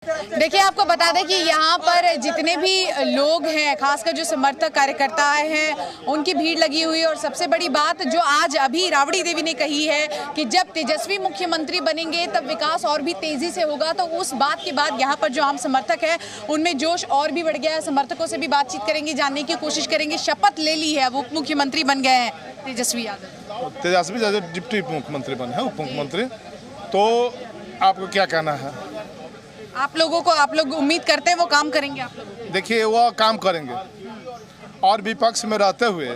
देखिए, आपको बता दें कि यहाँ पर जितने भी लोग हैं, खासकर जो समर्थक कार्यकर्ता हैं, उनकी भीड़ लगी हुई है। और सबसे बड़ी बात जो आज अभी राबड़ी देवी ने कही है कि जब तेजस्वी मुख्यमंत्री बनेंगे तब विकास और भी तेजी से होगा, तो उस बात के बाद यहाँ पर जो आम समर्थक हैं उनमें जोश और भी बढ़ गया है। समर्थकों से भी बातचीत करेंगे, जानने की कोशिश करेंगे। शपथ ले ली है, वो उप मुख्यमंत्री बन गए हैं तेजस्वी यादव। तेजस्वी यादव डिप्टी मुख्यमंत्री बने हैं, उप मुख्यमंत्री। तो आपको क्या कहना है? आप लोग उम्मीद करते हैं वो काम करेंगे? आप लोग देखिए, वो काम करेंगे और विपक्ष में रहते हुए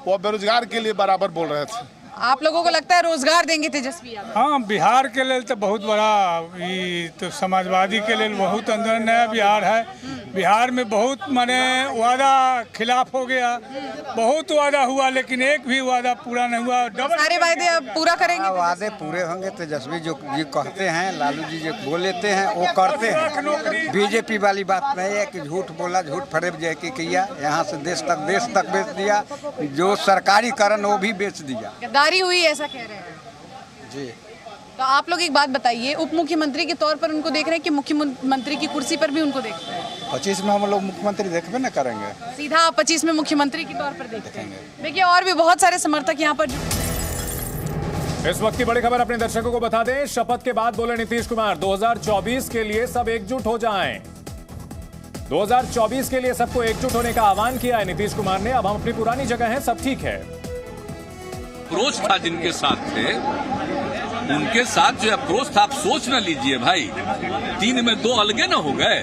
वो बेरोजगार के लिए बराबर बोल रहे थे। आप लोगों को लगता है रोजगार देंगे तेजस्वी यादव? हाँ, बिहार के लिए तो बहुत बड़ा, ये तो समाजवादी के लिए बहुत अंदर नया बिहार है। बिहार में बहुत माने वादा खिलाफ हो गया, बहुत वादा हुआ लेकिन एक भी वादा पूरा नहीं हुआ। सारे वादे अब पूरा करेंगे? वादे पूरे होंगे। तेजस्वी जो कहते हैं, लालू जी जो बोल लेते हैं वो करते हैं। बीजेपी वाली बात नहीं है कि झूठ बोला, झूठ फरेब जय की किया, यहाँ से देश तक बेच दिया। जो सरकारी कारण वो भी बेच दिया। गद्दारी हुई ऐसा कह रहे हैं जी। तो आप लोग एक बात बताइए, उप मुख्यमंत्री के तौर पर उनको देख रहे हैं कि मुख्यमंत्री की कुर्सी पर भी उनको देख रहे हैं? 25 में हम लोग मुख्यमंत्री देखबे न करेंगे, सीधा 25 में मुख्यमंत्री के तौर पर देखेंगे। देखिए, और भी बहुत सारे समर्थक यहाँ पर। इस वक्त की बड़ी खबर अपने दर्शकों को बता दें। शपथ के बाद बोले नीतीश कुमार, 2024 के लिए सब एकजुट हो जाएं। 2024 के लिए सबको एकजुट होने का आह्वान किया है नीतीश कुमार ने। अब हम अपनी पुरानी जगह हैं, सब ठीक है। अप्रोच था जिनके साथ थे, उनके साथ जो अप्रोच था, आप सोच न लीजिए भाई, 3 में 2 अलगे न हो गए।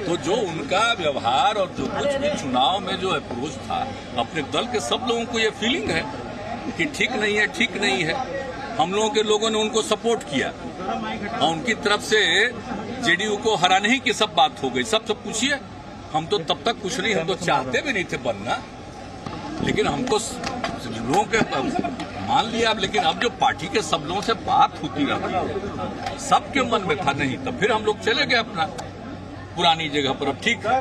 तो जो उनका व्यवहार और जो कुछ भी चुनाव में जो अप्रोच था, अपने दल के सब लोगों को ये फीलिंग है कि ठीक नहीं है। हम लोगों के लोगों ने उनको सपोर्ट किया और उनकी तरफ से जेडीयू को हराने ही की सब बात हो गई। सब पूछिए, हम तो तब तक कुछ नहीं, हम तो चाहते भी नहीं थे बनना, लेकिन हमको लोगों के मान लिया। लेकिन अब जो पार्टी के सब लोगों से बात होती रही, सबके मन में था नहीं, तो फिर हम लोग चले गए अपना पुरानी जगह पर। अब ठीक है।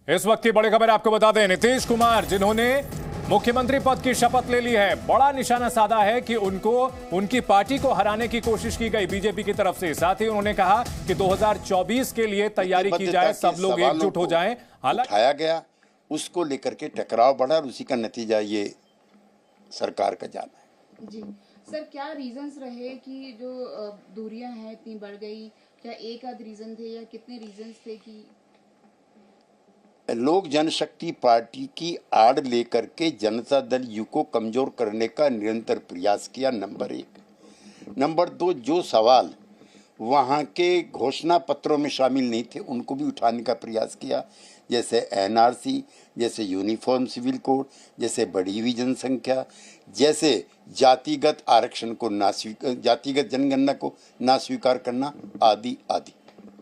इस वक्त की बड़ी खबर आपको बता दें, नीतीश कुमार जिन्होंने मुख्यमंत्री पद की शपथ ले ली है, बड़ा निशाना साधा है कि उनकी पार्टी को हराने की कोशिश की गई बीजेपी की तरफ से। साथ ही उन्होंने कहा कि 2024 के लिए तैयारी की जाए, सब लोग एकजुट हो जाएं। हालांकि उठाया गया, उसको लेकर के टकराव बढ़ा और उसी का नतीजा ये सरकार का जाना है। जी सर, क्या रीजंस रहे कि जो दूरियां हैं इतनी बढ़ गई? क्या एक आध रीजन थे या कितने रीजंस थे कि लोक जनशक्ति पार्टी की आड़ लेकर के जनता दल यू को कमजोर करने का निरंतर प्रयास किया, नंबर 1। नंबर 2, जो सवाल वहाँ के घोषणा पत्रों में शामिल नहीं थे उनको भी उठाने का प्रयास किया, जैसे एनआरसी, जैसे यूनिफॉर्म सिविल कोड, जैसे बढ़ी हुई जनसंख्या, जैसे जातिगत आरक्षण को जातिगत जनगणना को ना स्वीकार करना, आदि आदि।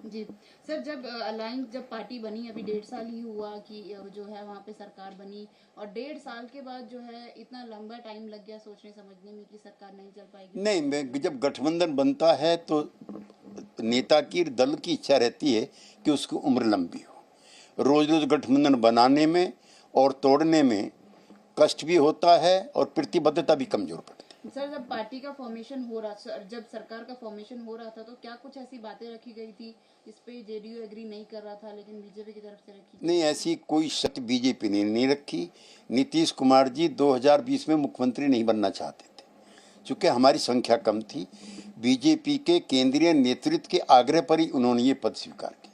जी सर, जब पार्टी बनी, अभी 1.5 साल ही हुआ कि जो है वहाँ पे सरकार बनी, और 1.5 साल के बाद जो है इतना लंबा टाइम लग गया सोचने समझने में कि सरकार नहीं चल पाएगी। नहीं, जब गठबंधन बनता है तो नेता की, दल की इच्छा रहती है कि उसकी उम्र लंबी हो। रोज रोज गठबंधन बनाने में और तोड़ने में कष्ट भी होता है और प्रतिबद्धता भी कमजोर पड़ती है। सर, जब पार्टी का फॉर्मेशन हो रहा, जब सरकार का फॉर्मेशन हो रहा था, तो क्या कुछ ऐसी बातें रखी गई थी इस पे जेडीयू एग्री नहीं कर रहा था लेकिन बीजेपी की तरफ से रखी? नहीं, ऐसी कोई शर्त बीजेपी ने नहीं रखी। नीतीश कुमार जी 2020 में मुख्यमंत्री नहीं बनना चाहते थे, चूँकि हमारी संख्या कम थी। बीजेपी के केंद्रीय नेतृत्व के आग्रह पर ही उन्होंने ये पद स्वीकार किया।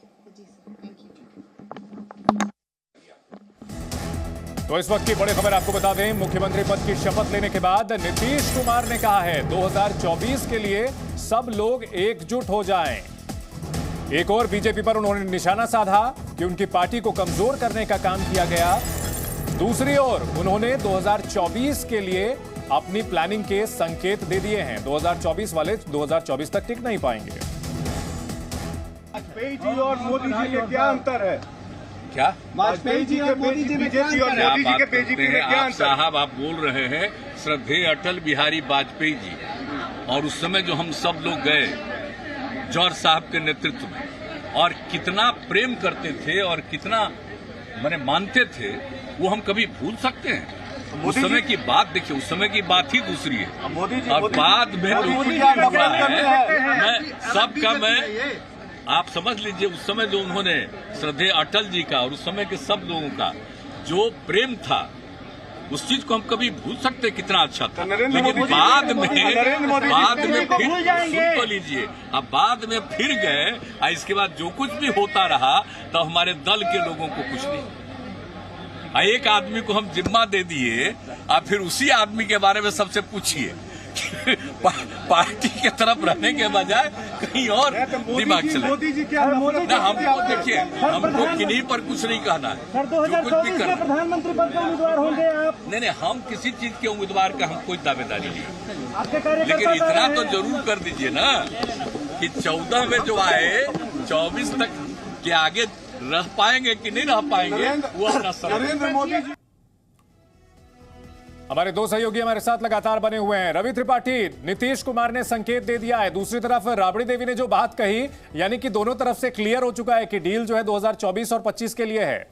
तो इस वक्त की बड़ी खबर आपको बता दें, मुख्यमंत्री पद की शपथ लेने के बाद नीतीश कुमार ने कहा है 2024 के लिए सब लोग एकजुट हो जाएं। एक और बीजेपी पर उन्होंने निशाना साधा कि उनकी पार्टी को कमजोर करने का काम किया गया। दूसरी ओर उन्होंने 2024 के लिए अपनी प्लानिंग के संकेत दे दिए हैं। 2024 वाले 2024 तक टिक नहीं पाएंगे। वाजपेयी जी और मोदी जी में क्या अंतर है? क्या वाजपेयी जी और मोदी जी में क्या अंतर है? आप साहब, आप बोल रहे हैं श्रद्धेय अटल बिहारी वाजपेयी जी, और उस समय जो हम सब लोग गए जौहर साहब के नेतृत्व में, और कितना प्रेम करते थे और कितना मानते थे, वो हम कभी भूल सकते हैं? उस समय की बात देखिए, उस समय की बात ही दूसरी है। और बाद में जो कुछ भी हुआ है, मैं आप समझ लीजिए, उस समय जो उन्होंने श्रद्धेय अटल जी का और उस समय के सब लोगों का जो प्रेम था, उस चीज को हम कभी भूल सकते कितना अच्छा था। लेकिन बाद में फिर सुन तो लीजिए, अब बाद में फिर गए और इसके बाद जो कुछ भी होता रहा तो हमारे दल के लोगों को कुछ नहीं। एक आदमी को हम जिम्मा दे दिए और फिर उसी आदमी के बारे में सबसे पूछिए पार्टी के तरफ रहने के बजाय कहीं और दिमाग चले ना। हमको देखिए, हमको किन्हीं पर कुछ नहीं कहना है, जो कुछ भी कर प्रधानमंत्री पद के उम्मीदवार होंगे आप। नहीं, हम किसी चीज के उम्मीदवार का हम कोई दावेदारी नहीं, लेकिन इतना तो जरूर कर दीजिए ना कि 14 में जो आए 24 तक के आगे रह पाएंगे कि नहीं रह पाएंगे, वो अपना नरेंद्र मोदी जी। हमारे दो सहयोगी हमारे साथ लगातार बने हुए हैं। रवि त्रिपाठी, नीतीश कुमार ने संकेत दे दिया है, दूसरी तरफ राबड़ी देवी ने जो बात कही, यानी कि दोनों तरफ से क्लियर हो चुका है कि डील जो है 2024 और 25 के लिए है।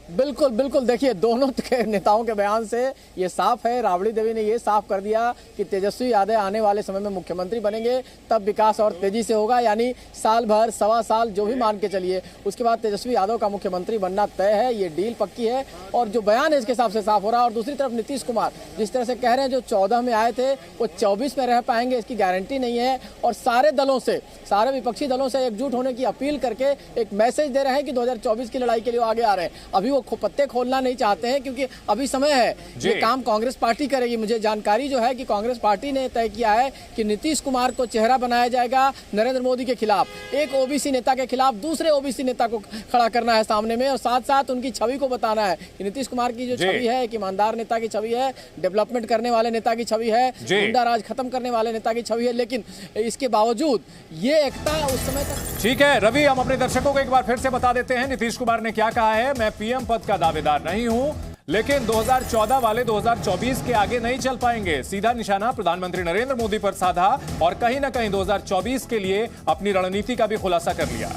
बिल्कुल बिल्कुल, देखिए दोनों के नेताओं के बयान से ये साफ है। राबड़ी देवी ने ये साफ कर दिया कि तेजस्वी यादव आने वाले समय में मुख्यमंत्री बनेंगे, तब विकास और तेजी से होगा, यानी साल भर सवा साल जो भी मान के चलिए, उसके बाद तेजस्वी यादव का मुख्यमंत्री बनना तय है। ये डील पक्की है और जो बयान है इसके हिसाब से साफ हो रहा है। और दूसरी तरफ नीतीश कुमार जिस तरह से कह रहे हैं, जो 14 में आए थे वो 24 में रह पाएंगे इसकी गारंटी नहीं है, और सारे दलों से, सारे विपक्षी दलों से एकजुट होने की अपील करके एक मैसेज दे रहे हैं कि 2024 की लड़ाई के लिए आगे आ रहे हैं। अभी वो पत्ते खोलना नहीं चाहते हैं क्योंकि अभी समय है, ये काम कांग्रेस पार्टी करेगी। मुझे जानकारी जो है कि कांग्रेस पार्टी ने तय किया है कि नीतीश कुमार को चेहरा बनाया जाएगा नरेंद्र मोदी के खिलाफ। एक ओबीसी नेता के खिलाफ दूसरे ओबीसी नेता को खड़ा करना है सामने में, और साथ साथ उनकी छवि को बताना है कि नीतीश कुमार की जो छवि है, एक ईमानदार नेता की छवि है, डेवलपमेंट करने वाले नेता की छवि है, गुंडा राज खत्म करने वाले नेता की छवि है। लेकिन इसके बावजूद ये एकता उस समय तक। ठीक है रवि, हम अपने दर्शकों को एक बार फिर से बता देते हैं नीतीश कुमार ने क्या कहा है। मैं पीएम पद का दावेदार नहीं हूं, लेकिन 2014 वाले 2024 के आगे नहीं चल पाएंगे। सीधा निशाना प्रधानमंत्री नरेंद्र मोदी पर साधा और कहीं ना कहीं 2024 के लिए अपनी रणनीति का भी खुलासा कर लिया।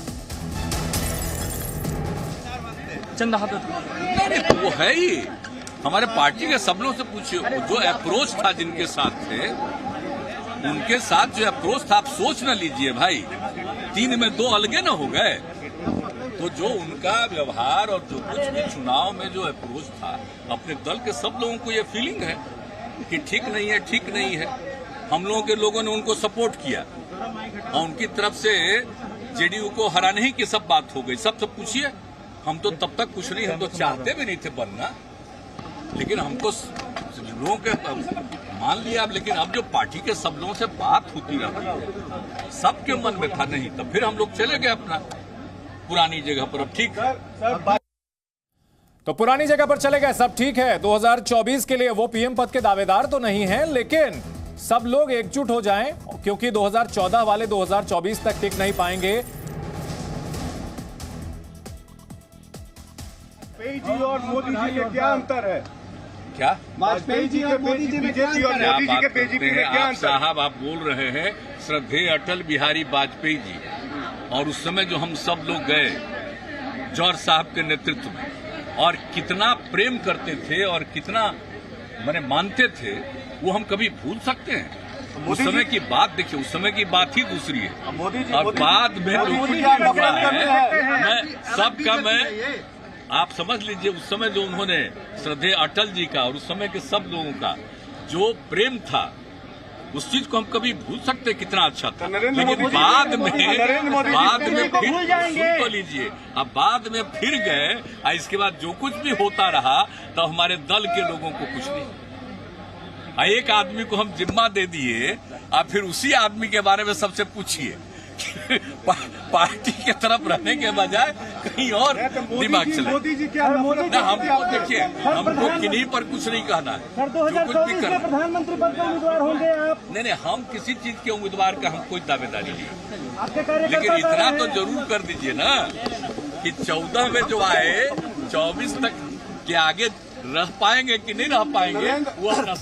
वो है ही, हमारे पार्टी के सब लोगों से पूछिए, जो अप्रोच था जिनके साथ थे, उनके साथ जो अप्रोच था, आप सोच न लीजिए भाई 3 में 2 अलगे न हो गए। तो जो उनका व्यवहार और जो कुछ भी चुनाव में जो अप्रोच था, अपने दल के सब लोगों को ये फीलिंग है कि ठीक नहीं है, ठीक नहीं है। हम लोगों के लोगों ने उनको सपोर्ट किया और उनकी तरफ से जेडीयू को हराने ही की सब बात हो गई। सब पूछिए, हम तो तब तक कुछ नहीं, हम तो चाहते भी नहीं थे बनना, लेकिन हमको लोगों के मान लिया। लेकिन अब जो पार्टी के सब लोगों से बात होती रही, सबके मन में था नहीं, तब फिर हम लोग चले गए अपना पुरानी जगह पर। अब ठीक है, तो पुरानी जगह पर चले गए, सब ठीक है। 2024 के लिए वो पीएम पद के दावेदार तो नहीं हैं, लेकिन सब लोग एकजुट हो जाएं, क्योंकि 2014 वाले 2024 तक टिक नहीं पाएंगे। वाजपेयी जी और मोदी जी में क्या अंतर है? क्या वाजपेयी जी और मोदी जी में क्या अंतर है? मोदी जी के बीजेपी में क्या अंतर? साहब आप बोल रहे हैं श्रद्धेय अटल बिहारी वाजपेयी जी, और उस समय जो हम सब लोग गए जौहर साहब के नेतृत्व में, और कितना प्रेम करते थे और कितना माने मानते थे, वो हम कभी भूल सकते हैं? उस समय की बात देखिए, उस समय की बात ही दूसरी है। और बाद में जो कुछ भी हुआ है, मैं आप समझ लीजिए, उस समय जो उन्होंने श्रद्धेय अटल जी का और उस समय के सब लोगों का जो प्रेम था, उस चीज को हम कभी भूल सकते कितना अच्छा था। लेकिन बाद में फिर सुन तो लीजिए, अब बाद में फिर गए और इसके बाद जो कुछ भी होता रहा तो हमारे दल के लोगों को कुछ नहीं। एक आदमी को हम जिम्मा दे दिए और फिर उसी आदमी के बारे में सबसे पूछिए पार्टी के तरफ रहने के बजाय कहीं और दिमाग चले ना। हमको देखिए, हमको किन्हीं पर कुछ नहीं कहना है, जो कुछ भी कर प्रधानमंत्री पद के उम्मीदवार होंगे आप। नहीं, हम किसी चीज के उम्मीदवार का हम कोई दावेदारी नहीं, लेकिन इतना तो जरूर कर दीजिए ना कि 14 में जो आए 24 तक के आगे रह पाएंगे कि नहीं रह पाएंगे, वो अपना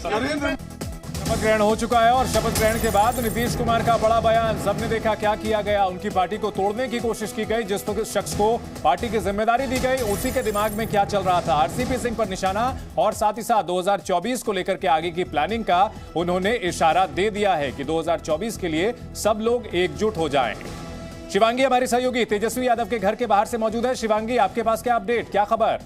शपथ ग्रहण हो चुका है और शपथ ग्रहण के बाद नीतीश कुमार का बड़ा बयान। सबने देखा क्या किया गया। उनकी पार्टी को तोड़ने की कोशिश की गई। जिस शख्स को पार्टी की जिम्मेदारी दी गई उसी के दिमाग में क्या चल रहा था, आरसीपी सिंह पर निशाना और साथ ही साथ 2024 को लेकर के आगे की प्लानिंग का उन्होंने इशारा दे दिया है कि 2024 के लिए सब लोग एकजुट हो जाएं। शिवांगी हमारी सहयोगी तेजस्वी यादव के घर के बाहर से मौजूद है। शिवांगी, आपके पास क्या अपडेट, क्या खबर?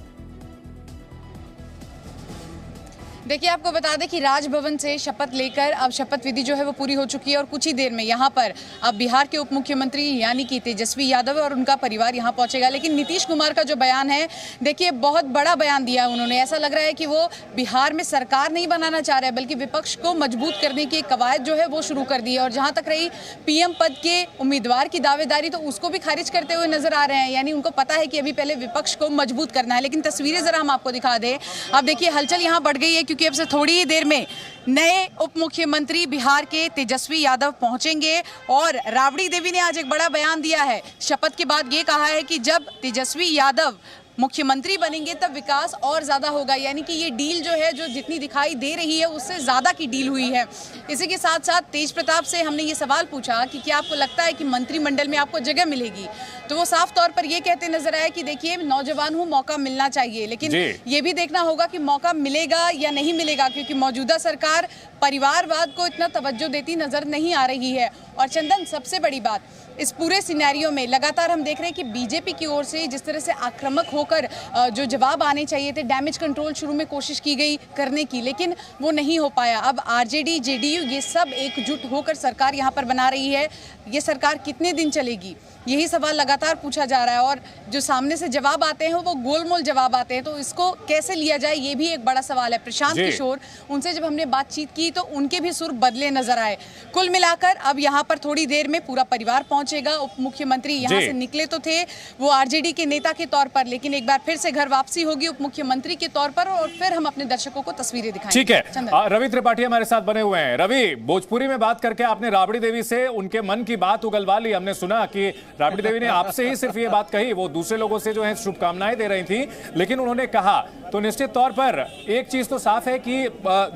देखिए, आपको बता दें कि राजभवन से शपथ लेकर अब शपथ विधि जो है वो पूरी हो चुकी है और कुछ ही देर में यहाँ पर अब बिहार के उप मुख्यमंत्री यानी कि तेजस्वी यादव और उनका परिवार यहाँ पहुंचेगा। लेकिन नीतीश कुमार का जो बयान है, देखिए बहुत बड़ा बयान दिया है उन्होंने। ऐसा लग रहा है कि वो बिहार में सरकार नहीं बनाना चाह रहे हैं बल्कि विपक्ष को मजबूत करने की कवायद जो है वो शुरू कर दी है। और जहाँ तक रही पीएम पद के उम्मीदवार की दावेदारी, तो उसको भी खारिज करते हुए नजर आ रहे हैं। यानी उनको पता है कि अभी पहले विपक्ष को मजबूत करना है। लेकिन तस्वीरें जरा हम आपको दिखा दें। अब देखिए हलचल यहाँ बढ़ गई है क्योंकि अब से थोड़ी ही देर में नए उप मुख्यमंत्री बिहार के तेजस्वी यादव पहुंचेंगे। और राबड़ी देवी ने आज एक बड़ा बयान दिया है। शपथ के बाद ये कहा है कि जब तेजस्वी यादव मुख्यमंत्री बनेंगे तब विकास और ज्यादा होगा। यानी कि ये डील जो है, जो जितनी दिखाई दे रही है उससे ज्यादा की डील हुई है। इसी के साथ साथ तेज प्रताप से हमने ये सवाल पूछा कि क्या आपको लगता है कि मंत्रिमंडल में आपको जगह मिलेगी, तो वो साफ तौर पर ये कहते नजर आए कि देखिए नौजवान हूँ, मौका मिलना चाहिए। लेकिन ये भी देखना होगा कि मौका मिलेगा या नहीं मिलेगा, क्योंकि मौजूदा सरकार परिवारवाद को इतना तवज्जो देती नजर नहीं आ रही है। और चंदन, सबसे बड़ी बात इस पूरे सिनेरियो में लगातार हम देख रहे हैं कि बीजेपी की ओर से जिस तरह से आक्रामक होकर जो जवाब आने चाहिए थे, डैमेज कंट्रोल शुरू में कोशिश की गई करने की, लेकिन वो नहीं हो पाया। अब आरजेडी, जेडीयू ये सब एकजुट होकर सरकार यहाँ पर बना रही है। ये सरकार कितने दिन चलेगी, यही सवाल लगातार पूछा जा रहा है। और जो सामने से जवाब आते हैं वो गोलमोल जवाब आते हैं, तो इसको कैसे लिया जाए ये भी एक बड़ा सवाल है। प्रशांत किशोर, उनसे जब हमने बातचीत की तो उनके भी सुर बदले नजर आए। कुल मिलाकर अब यहाँ पर थोड़ी देर में पूरा परिवार पहुंचेगा। उप मुख्यमंत्री यहाँ से निकले तो थे वो आरजेडी के नेता के तौर पर, लेकिन एक बार फिर से घर वापसी होगी उप मुख्यमंत्री के तौर पर और फिर हम अपने दर्शकों को तस्वीरें दिखाएंगे। ठीक है, रवि त्रिपाठी हमारे साथ बने हुए हैं। रवि, भोजपुरी में बात करके आपने राबड़ी देवी से उनके मन की बात उगलवा ली। हमने सुना कि राबड़ी देवी ने आपसे ही सिर्फ ये बात कही, वो दूसरे लोगों से जो है शुभकामनाएं दे रही थी, लेकिन उन्होंने कहा तो निश्चित तौर पर एक चीज तो साफ है कि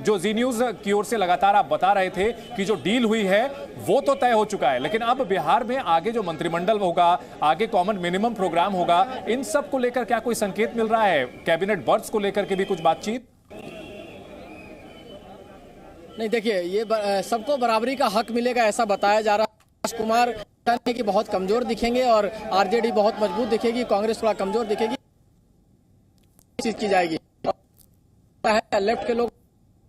जो जी न्यूज की ओर से लगातार आप बता रहे थे कि जो डील हुई है वो तो तय हो चुका है, लेकिन अब बिहार में आगे जो मंत्रिमंडल होगा, आगे कॉमन मिनिमम प्रोग्राम होगा, इन सब को लेकर क्या कोई संकेत मिल रहा है? कैबिनेट बर्थ्स को लेकर के भी कुछ बातचीत? नहीं, देखिए ये सबको बराबरी का हक मिलेगा ऐसा बताया जा रहा है। कुमार कि बहुत कमजोर दिखेंगे और आरजेडी बहुत मजबूत दिखेगी, कांग्रेस थोड़ा कमजोर दिखेगी, चीज की जाएगी। लेफ्ट के लोग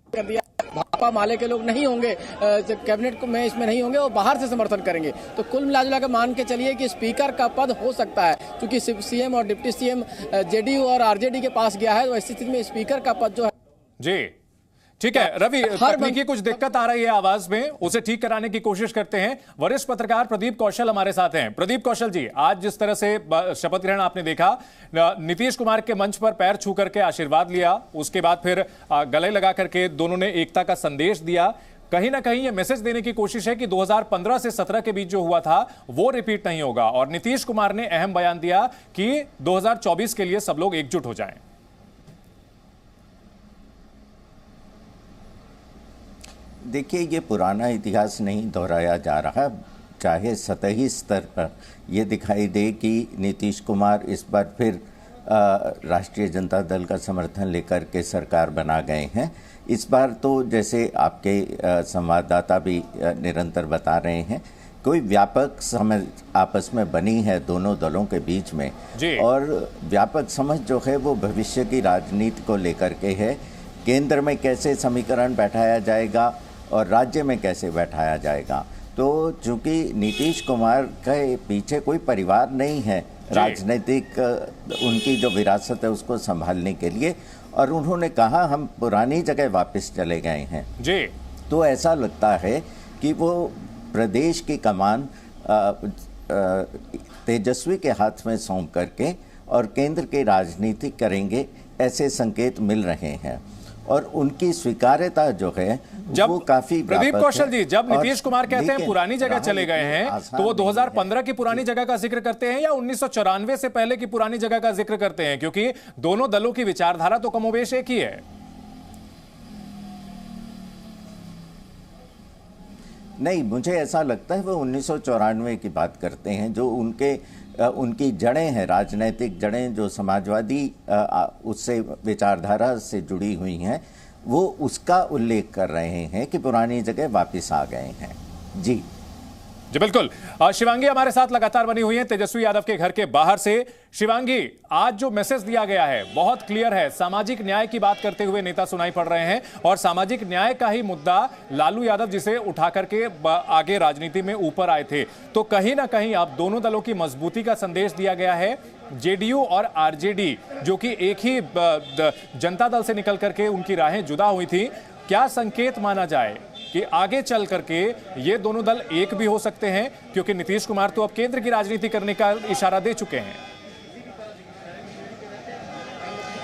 कर दिया, भाजपा माले के लोग नहीं होंगे कैबिनेट में, इसमें नहीं होंगे, वो बाहर से समर्थन करेंगे। तो कुल मिला के मान के चलिए कि स्पीकर का पद हो सकता है, क्योंकि सीएम और डिप्टी सीएम जेडीयू और आरजेडी के पास गया है, तो ऐसी स्थिति में स्पीकर का पद जो है। जी ठीक है रवि, तकनीकी कुछ दिक्कत आ रही है आवाज में, उसे ठीक कराने की कोशिश करते हैं। वरिष्ठ पत्रकार प्रदीप कौशल हमारे साथ हैं। प्रदीप कौशल जी, आज जिस तरह से शपथ ग्रहण आपने देखा, नीतीश कुमार के मंच पर पैर छू करके आशीर्वाद लिया, उसके बाद फिर गले लगा करके दोनों ने एकता का संदेश दिया। कहीं ना कहीं यह मैसेज देने की कोशिश है कि 2015 से 17 के बीच जो हुआ था वो रिपीट नहीं होगा। और नीतीश कुमार ने अहम बयान दिया कि 2024 के लिए सब लोग एकजुट हो जाएं। देखिए, ये पुराना इतिहास नहीं दोहराया जा रहा, चाहे सतही स्तर पर यह दिखाई दे कि नीतीश कुमार इस बार फिर राष्ट्रीय जनता दल का समर्थन लेकर के सरकार बना गए हैं। इस बार तो जैसे आपके संवाददाता भी निरंतर बता रहे हैं, कोई व्यापक समझ आपस में बनी है दोनों दलों के बीच में, और व्यापक समझ जो है वो भविष्य की राजनीति को लेकर के है। केंद्र में कैसे समीकरण बैठाया जाएगा और राज्य में कैसे बैठाया जाएगा। तो चूंकि नीतीश कुमार के पीछे कोई परिवार नहीं है राजनीतिक, उनकी जो विरासत है उसको संभालने के लिए, और उन्होंने कहा हम पुरानी जगह वापस चले गए हैं जी, तो ऐसा लगता है कि वो प्रदेश की कमान तेजस्वी के हाथ में सौंप करके और केंद्र की राजनीति करेंगे, ऐसे संकेत मिल रहे हैं। और उनकी स्वीकार्यता जो है वो काफी प्रदीप कौशल जी, जब नीतीश कुमार कहते हैं पुरानी जगह चले गए हैं, तो वो 2015 की पुरानी जगह का जिक्र करते हैं या 1994 से पहले की पुरानी जगह का जिक्र करते हैं? क्योंकि दोनों दलों की विचारधारा तो कमोबेश एक ही है। नहीं, मुझे ऐसा लगता है वो 1994 की बात करते हैं, जो उनकी जड़ें हैं, राजनीतिक जड़ें जो समाजवादी उससे विचारधारा से जुड़ी हुई हैं, वो उसका उल्लेख कर रहे हैं कि पुरानी जगह वापस आ गए हैं। जी बिल्कुल। शिवांगी हमारे साथ लगातार बनी हुई है तेजस्वी यादव के घर के बाहर से। शिवांगी, आज जो मैसेज दिया गया है बहुत क्लियर है, सामाजिक न्याय की बात करते हुए नेता सुनाई पड़ रहे हैं और सामाजिक न्याय का ही मुद्दा लालू यादव जिसे उठा करके आगे राजनीति में ऊपर आए थे। तो कहीं ना कहीं अब दोनों दलों की मजबूती का संदेश दिया गया है। जेडीयू और आरजेडी जो कि एक ही जनता दल से निकल करके उनकी राहें जुदा हुई थी, क्या संकेत माना जाए कि आगे चल करके ये दोनों दल एक भी हो सकते हैं, क्योंकि नीतीश कुमार तो अब केंद्र की राजनीति करने का इशारा दे चुके हैं।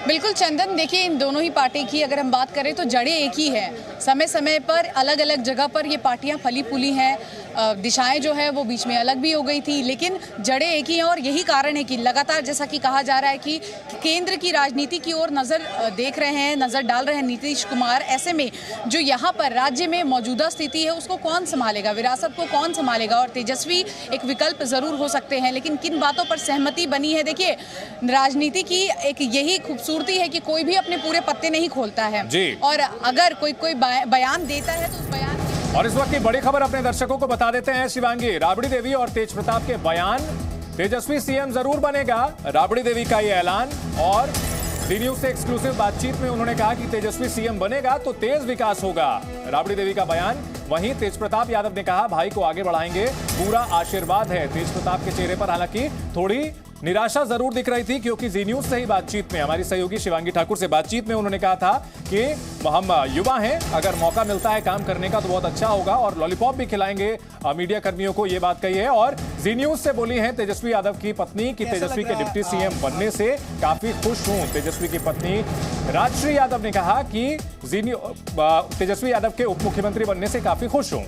बिल्कुल चंदन, देखिए इन दोनों ही पार्टी की अगर हम बात करें तो जड़ें एक ही है। समय समय पर अलग अलग जगह पर ये पार्टियां फली फूली हैं, दिशाएं जो है वो बीच में अलग भी हो गई थी, लेकिन जड़ें एक ही हैं और यही कारण है कि लगातार जैसा कि कहा जा रहा है कि केंद्र की राजनीति की ओर नज़र देख रहे हैं, नज़र डाल रहे हैं नीतीश कुमार। ऐसे में जो यहाँ पर राज्य में मौजूदा स्थिति है उसको कौन संभालेगा, विरासत को कौन संभालेगा, और तेजस्वी एक विकल्प ज़रूर हो सकते हैं, लेकिन किन बातों पर सहमति बनी है। देखिए राजनीति की एक यही खूबसूरती है कि कोई भी अपने पूरे पत्ते नहीं खोलता है, और अगर कोई बयान देता है तो उस बयान। और इस वक्त की बड़ी खबर अपने दर्शकों को बता देते हैं शिवांगी, राबड़ी देवी और तेज प्रताप के बयान, तेजस्वी सीएम जरूर बनेगा, राबड़ी देवी का ये ऐलान। और डी न्यूज से एक्सक्लूसिव बातचीत में उन्होंने कहा कि तेजस्वी सीएम बनेगा तो तेज विकास होगा, राबड़ी देवी का बयान। वहीं तेज प्रताप यादव ने कहा भाई को आगे बढ़ाएंगे, पूरा आशीर्वाद है। तेज प्रताप के चेहरे पर हालांकि थोड़ी निराशा जरूर दिख रही थी, क्योंकि जी न्यूज से ही बातचीत में, हमारी सहयोगी शिवांगी ठाकुर से बातचीत में उन्होंने कहा था कि हम युवा हैं, अगर मौका मिलता है काम करने का तो बहुत अच्छा होगा और लॉलीपॉप भी खिलाएंगे मीडिया कर्मियों को, ये बात कही है। और जी न्यूज से बोली है तेजस्वी यादव की पत्नी कि तेजस्वी के डिप्टी सीएम बनने से काफी खुश हूं। तेजस्वी की पत्नी राजश्री यादव ने कहा कि तेजस्वी यादव के उप मुख्यमंत्री बनने से काफी खुश हूं।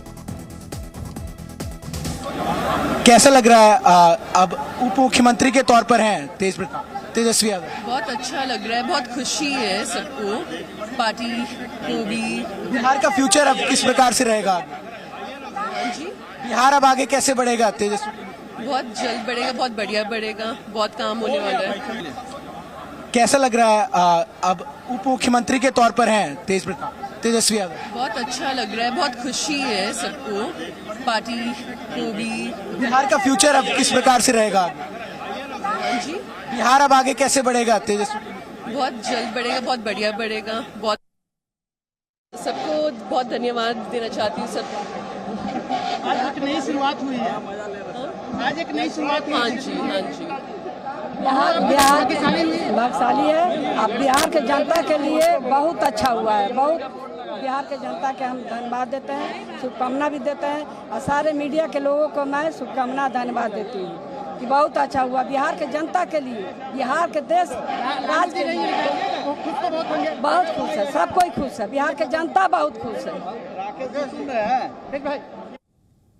कैसा लग रहा है अब उप मुख्यमंत्री के तौर पर हैं तेजस्वी यादव? बहुत अच्छा लग रहा है, बहुत खुशी है सबको, पार्टी को भी। बिहार का फ्यूचर अब किस प्रकार से रहेगा? जी, बिहार अब आगे कैसे बढ़ेगा तेजस्वी? बहुत जल्द बढ़ेगा, बहुत बढ़िया बढ़ेगा, बहुत काम होने वाला है। कैसा लग रहा है अब उप मुख्यमंत्री के तौर पर हैं तेजस्वी यादव? बहुत अच्छा लग रहा है, बहुत खुशी है सबको, पार्टी को भी। बिहार का फ्यूचर अब किस प्रकार से रहेगा? जी, बिहार अब आगे कैसे बढ़ेगा तेजस्वी? बहुत जल्द बढ़ेगा, बहुत बढ़िया बढ़ेगा, बहुत। सबको बहुत धन्यवाद देना चाहती हूँ सबको। आज एक नई शुरुआत हुई है, आज एक नई शुरुआत। हाँ जी, हाँ जी। बिहार भाग्यशाली है, अब बिहार के जनता के लिए बहुत अच्छा हुआ है, बहुत बिहार के जनता के हम धन्यवाद देते हैं, शुभकामना भी देते हैं, और सारे मीडिया के लोगों को मैं शुभकामना धन्यवाद देती हूँ कि बहुत अच्छा हुआ बिहार के जनता के लिए, बिहार के देश राज्य के लिए बहुत खुश है, सब कोई खुश है, बिहार के जनता बहुत खुश है।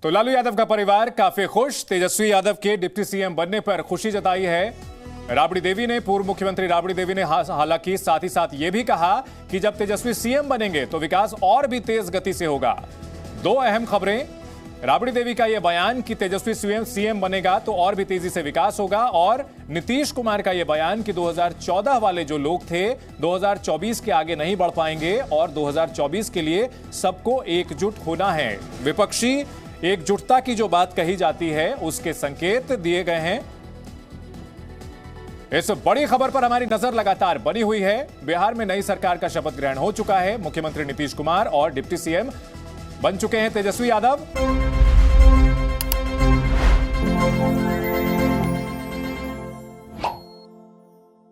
तो लालू यादव का परिवार काफी खुश, तेजस्वी यादव के डिप्टी सीएम बनने पर खुशी जताई है राबड़ी देवी ने, पूर्व मुख्यमंत्री राबड़ी देवी ने। हालांकि साथ ही साथ यह भी कहा कि जब तेजस्वी सीएम बनेंगे तो विकास और भी तेज गति से होगा। दो अहम खबरें, राबड़ी देवी का यह बयान कि तेजस्वी सीएम बनेगा तो और भी तेजी से विकास होगा, और नीतीश कुमार का यह बयान कि 2014 वाले जो लोग थे 2024 के आगे नहीं बढ़ पाएंगे और 2024 के लिए सबको एकजुट होना है। विपक्षी एकजुटता की जो बात कही जाती है उसके संकेत दिए गए हैं। इस बड़ी खबर पर हमारी नजर लगातार बनी हुई है। बिहार में नई सरकार का शपथ ग्रहण हो चुका है, मुख्यमंत्री नीतीश कुमार और डिप्टी सीएम बन चुके हैं तेजस्वी यादव।